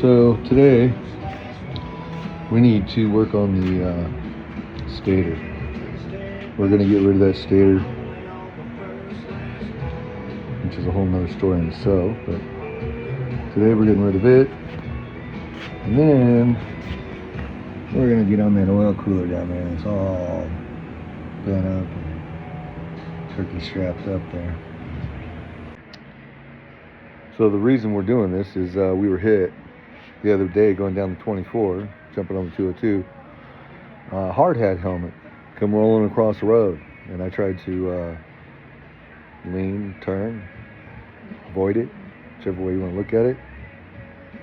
So today we need to work on the stator. We're going to get rid of that stator, which is a whole nother story in itself, but today we're getting rid of it. And then we're going to get on that oil cooler down there. It's all bent up and turkey strapped up there. So the reason we're doing this is we were hit the other day going down the 24, jumping on the 202. Hard hat helmet come rolling across the road, and I tried to lean, turn, avoid it, whichever way you want to look at it.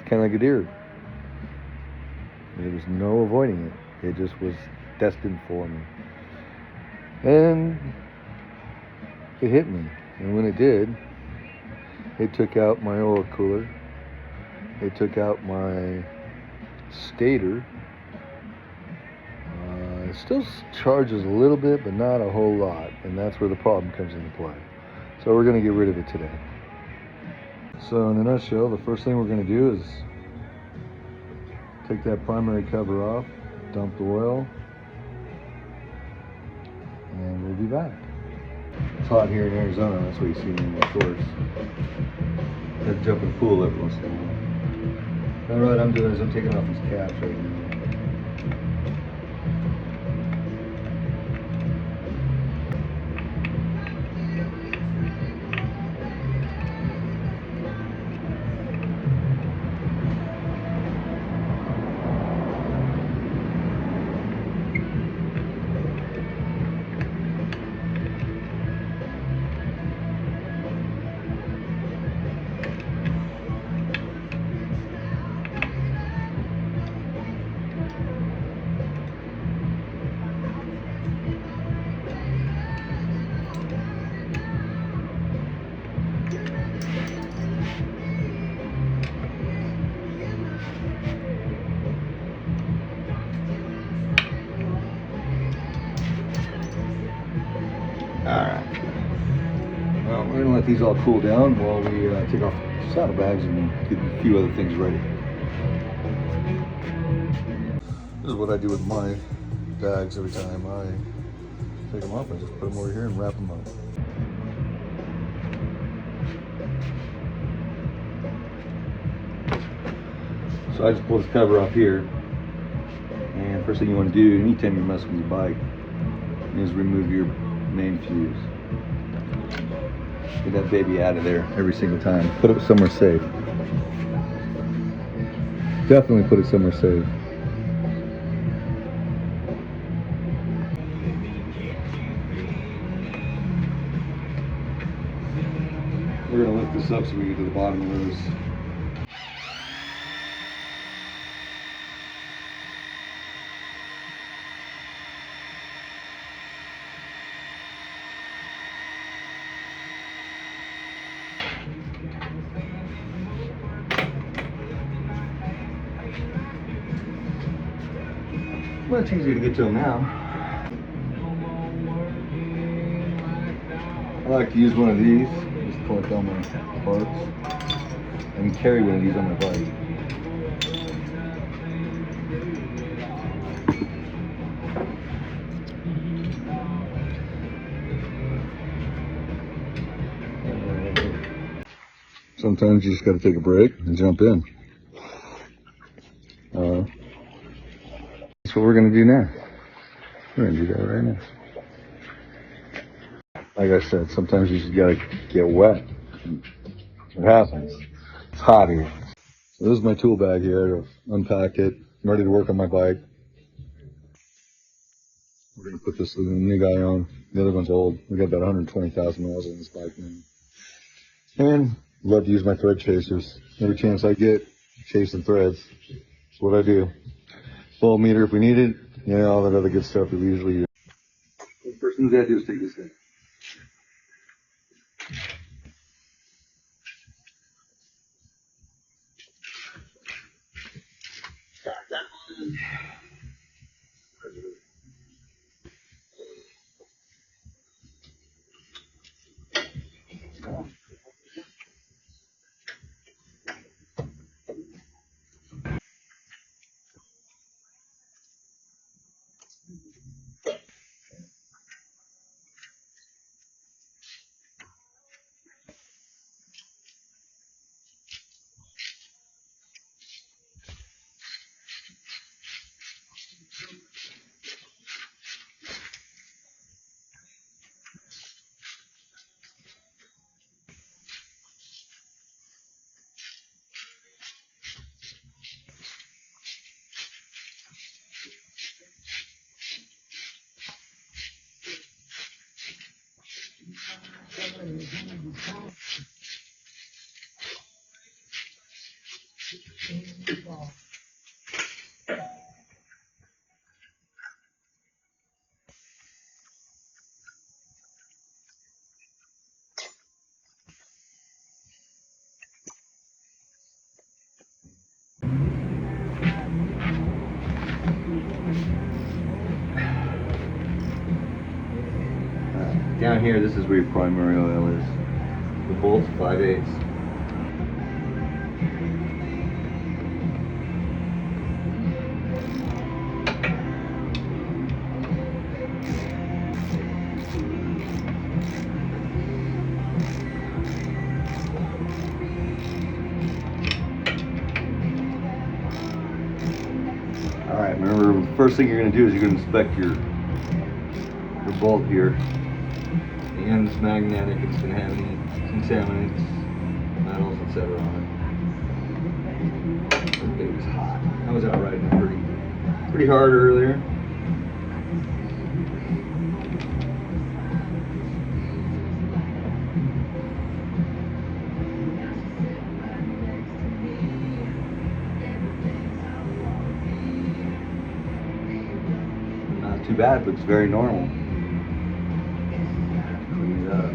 Kind of like a deer. There was no avoiding it. It just was destined for me. And it hit me. And when it did, it took out my oil cooler. It took out my stator. It still charges a little bit, but not a whole lot. And that's where the problem comes into play. So we're going to get rid of it today. So in a nutshell, the first thing we're going to do is take that primary cover off, dump the oil, and we'll be back. It's hot here in Arizona, that's what you see in my shorts. I jump in the pool every once in a while. Now what I'm doing is I'm taking off these caps right now. Alright, well, we're going to let these all cool down while we take off saddlebags and get a few other things ready. This is what I do with my bags every time I take them off. I just put them over here and wrap them up. So I just pull this cover off here, and first thing you want to do anytime you're messing with your bike is remove your main fuse. Get that baby out of there every single time. Put it somewhere safe. Definitely put it somewhere safe. We're going to lift this up so we get to the bottom of those. Much easier to get to them now. I like to use one of these, just collect all my parts, and carry one of these on my bike. Sometimes you just got to take a break and jump in. That's what we're going to do now. We're going to do that right now. Like I said, sometimes you just got to get wet. It happens. It's hot here. So this is my tool bag here. I've unpacked it. I'm ready to work on my bike. We're going to put this new guy on. The other one's old. We got about 120,000 miles on this bike now. And love to use my thread chasers. Every chance I get, chasing threads. That's what I do. Full meter if we need it. Yeah, all that other good stuff that we usually use. The first thing we gotta do is take this guy. Down here, this is where your primary oil is. The bolt's 5/8. Alright, remember the first thing you're going to do is you're going to inspect your bolt here. The end's magnetic, it's going to have any contaminants, metals, etc. on it. This baby's hot. I was out riding it pretty hard earlier. Not too bad, looks very normal. Clean it up.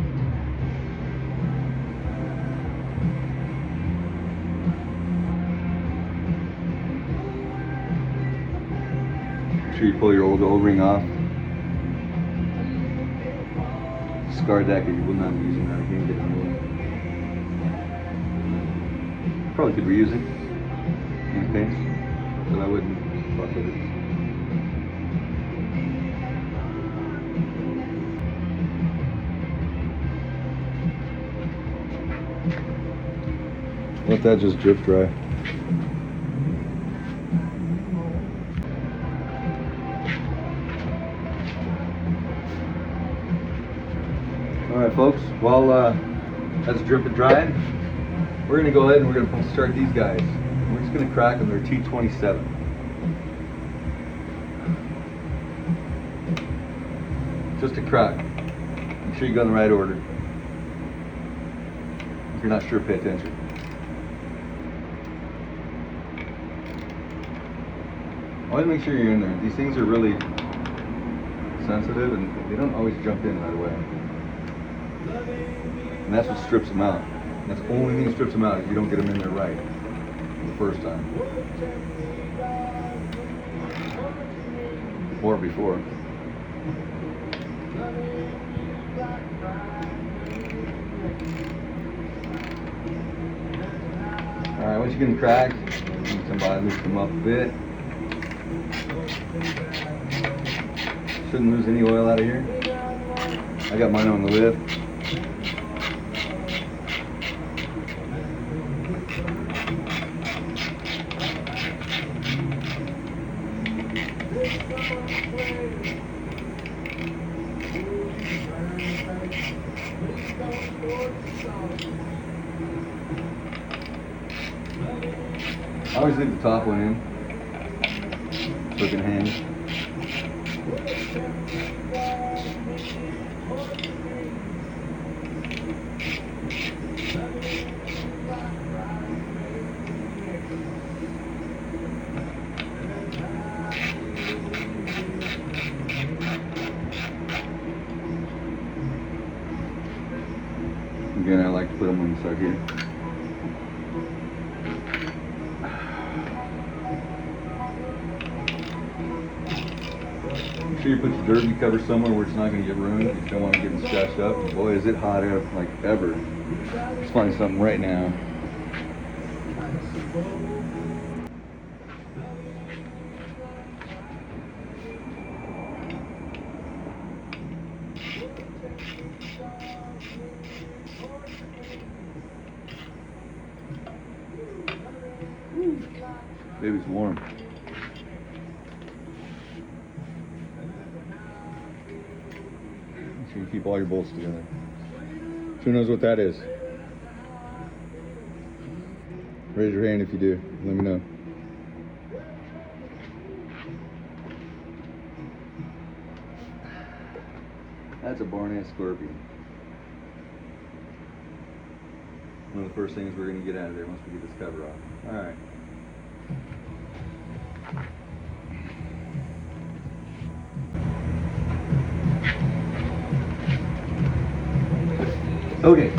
Make sure you pull your old ring off. Discard that because you will not be using that again. Get a new one. Probably could reuse it in paint, but I wouldn't fuck with it. Let that just drip dry. Alright folks, while that's dripping drying, we're going to go ahead and we're going to start these guys. We're just going to crack them. They're T27. Just a crack. Make sure you go in the right order. If you're not sure, pay attention. Always make sure you're in there. These things are really sensitive and they don't always jump in right away. And that's what strips them out. That's the only thing that strips them out if you don't get them in there right the first time. Or before. Alright, once you get them cracked, you can come by and lift them up a bit. Shouldn't lose any oil out of here. I got mine on the lip. I always leave the top one in so it can hang. Again, I like to put them on the side here. Make sure you put your derby cover somewhere where it's not going to get ruined. You don't want to get it scratched up. And boy, is it hot out like ever. Let's find something right now. Baby's warm. So you keep all your bolts together. Who knows what that is? Raise your hand if you do. Let me know. That's a barnet scorpion. One of the first things we're going to get out of there once we get this cover off. Alright. Okay,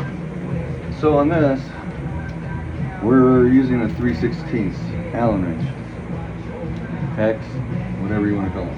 so on this, we're using a 3/16 Allen wrench. Hex, whatever you want to call it.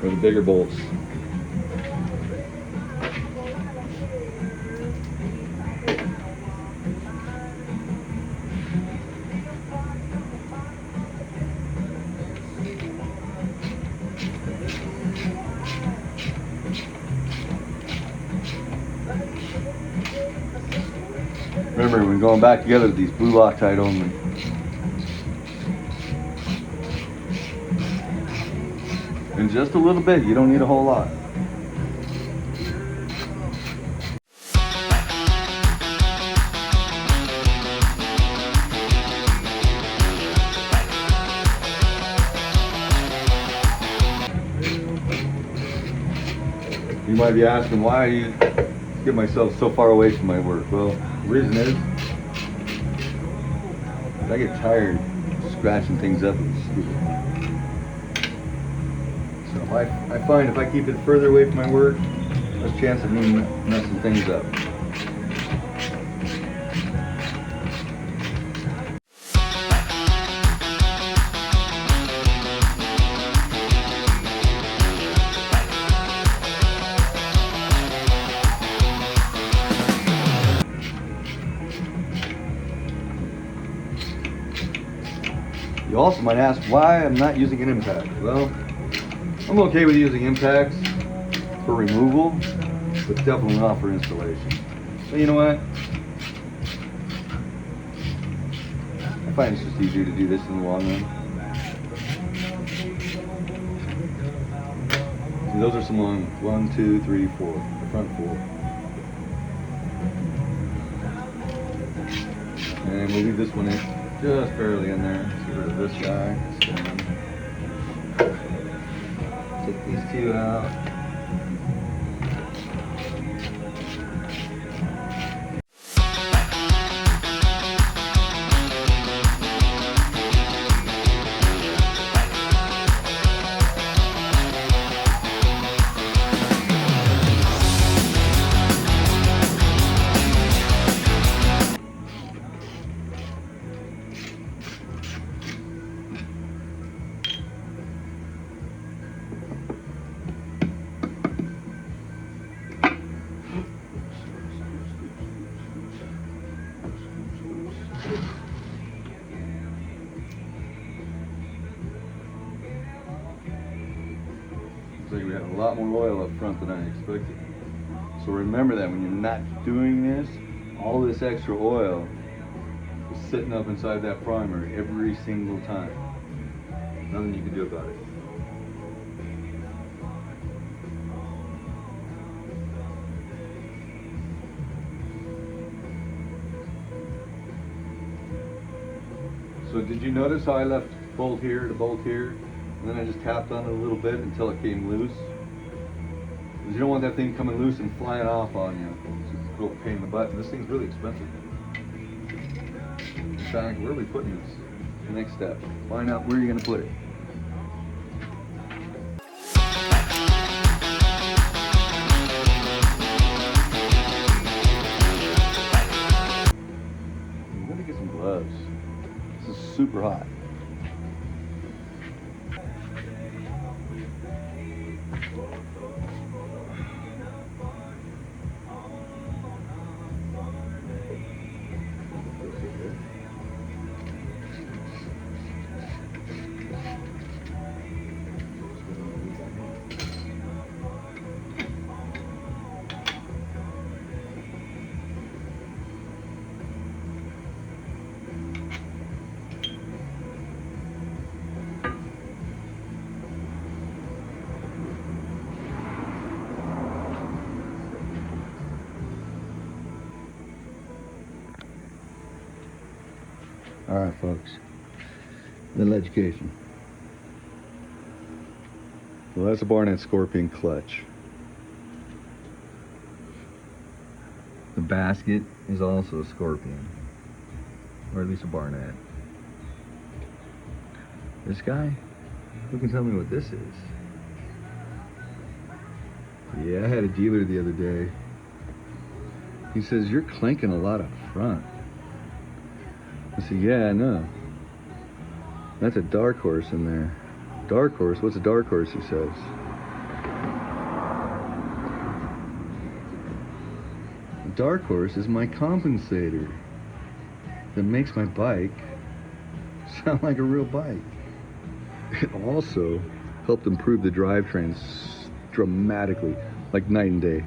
Or the bigger bolts. Remember, when going back together, these blue Loctite only. And just a little bit, you don't need a whole lot. You might be asking, why do you get myself so far away from my work? Well, the reason is, I get tired scratching things up with the scooter. So I find if I keep it further away from my work, there's a chance of me messing things up. You also might ask why I'm not using an impact. Well, I'm okay with using impacts for removal, but definitely not for installation. So you know what? I find it's just easier to do this in the long run. See, those are some long 1, 2, 3, 4, the front 4. And we'll leave this one in. Just barely in there. Let's get rid of this guy. Take these two out. Looks like we have a lot more oil up front than I expected. So remember that when you're not doing this, all this extra oil is sitting up inside that primer every single time. Nothing you can do about it. So did you notice how I left bolt here to bolt here, and then I just tapped on it a little bit until it came loose? Because you don't want that thing coming loose and flying off on you. It's just a real pain in the butt, and this thing's really expensive. In fact, where are we putting this? The next step, find out where you're going to put it. I'm going to get some gloves. This is super hot. All right, folks. Little education. Well, that's a Barnett Scorpion clutch. The basket is also a Scorpion, or at least a Barnett. This guy, who can tell me what this is? Yeah, I had a dealer the other day. He says, you're clanking a lot up front. I said, yeah, I know. That's a dark horse in there. Dark horse? What's a dark horse, he says. A dark horse is my compensator that makes my bike sound like a real bike. It also helped improve the drivetrains dramatically, like night and day.